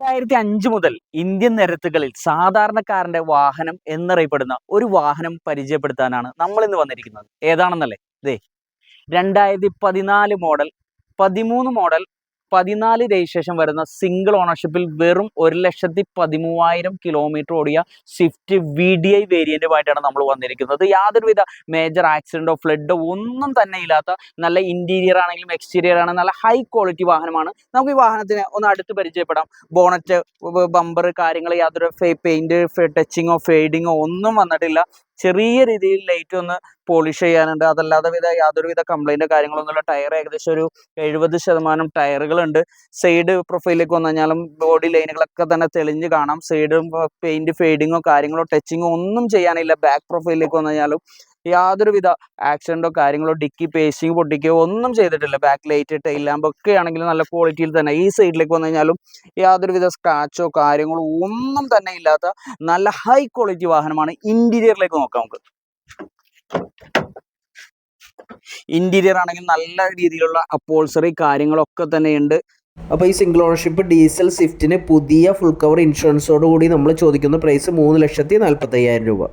2005 മുതൽ ഇന്ത്യൻ നിരത്തുകളിൽ സാധാരണക്കാരന്റെ വാഹനം എന്നറിയപ്പെടുന്ന ഒരു വാഹനം പരിചയപ്പെടുത്താനാണ് നമ്മൾ ഇന്ന് വന്നിരിക്കുന്നത്. ഏതാണെന്നല്ലേ? 2014 മോഡൽ, 13 മോഡൽ, 14 രജിസ്ട്രേഷൻ വരുന്ന സിംഗിൾ ഓണർഷിപ്പിൽ വെറും 1,13,000 കിലോമീറ്റർ ഓടിയ സ്വിഫ്റ്റ് VDI വേരിയന്റുമായിട്ടാണ് നമ്മൾ വന്നിരിക്കുന്നത്. യാതൊരുവിധ മേജർ ആക്സിഡന്റോ ഫ്ലഡോ ഒന്നും തന്നെ ഇല്ലാത്ത നല്ല ഇന്റീരിയർ ആണെങ്കിലും എക്സ്റ്റീരിയർ ആണ് നല്ല ഹൈ ക്വാളിറ്റി വാഹനമാണ്. നമുക്ക് ഈ വാഹനത്തിനെ ഒന്ന് അടുത്ത് പരിചയപ്പെടാം. ബോണറ്റ്, ബമ്പർ കാര്യങ്ങൾ യാതൊരു പെയിന്റ് ടച്ചിങ്ങോ ഫെയ്ഡിങ്ങോ ഒന്നും വന്നിട്ടില്ല. ചെറിയ രീതിയിൽ ലൈറ്റ് ഒന്ന് പോളിഷ് ചെയ്യാനുണ്ട്. അതല്ലാതെ യാതൊരുവിധ കംപ്ലൈൻറ്റോ കാര്യങ്ങളൊന്നുമില്ല. ടയർ ഏകദേശം ഒരു 70% ടയറുകളുണ്ട്. സൈഡ് പ്രൊഫൈലിലേക്ക് വന്നു കഴിഞ്ഞാലും ബോഡി ലൈനുകളൊക്കെ തന്നെ തെളിഞ്ഞ് കാണാം. സൈഡ് പെയിന്റ് ഫെയ്ഡിങ്ങോ കാര്യങ്ങളോ ടച്ചിങ്ങോ ഒന്നും ചെയ്യാനില്ല. ബാക്ക് പ്രൊഫൈലിലേക്ക് വന്നു കഴിഞ്ഞാലും യാതൊരുവിധ ആക്സിഡന്റോ കാര്യങ്ങളോ ഡിക്കി പേസിങ് പൊട്ടിക്കുകയോ ഒന്നും ചെയ്തിട്ടില്ല. ബാക്ക് ലൈറ്റ്, ടൈൽ ലാമ്പ് ഒക്കെ ആണെങ്കിലും നല്ല ക്വാളിറ്റിയിൽ തന്നെ. ഈ സൈഡിലേക്ക് വന്നു കഴിഞ്ഞാലും യാതൊരുവിധ സ്ക്രാച്ചോ കാര്യങ്ങളോ ഒന്നും തന്നെ ഇല്ലാത്ത നല്ല ഹൈ ക്വാളിറ്റി വാഹനമാണ്. ഇന്റീരിയറിലേക്ക് നോക്കാം നമുക്ക്. ഇന്റീരിയർ ആണെങ്കിൽ നല്ല രീതിയിലുള്ള അപ്പോൾസറി കാര്യങ്ങളൊക്കെ തന്നെയുണ്ട്. അപ്പോൾ ഈ സിംഗിൾ ഓണർഷിപ്പ് ഡീസൽ സ്വിഫ്റ്റിന് പുതിയ ഫുൾ കവർ ഇൻഷുറൻസോട് കൂടി നമ്മൾ ചോദിക്കുന്ന പ്രൈസ് 3,45,000 രൂപ.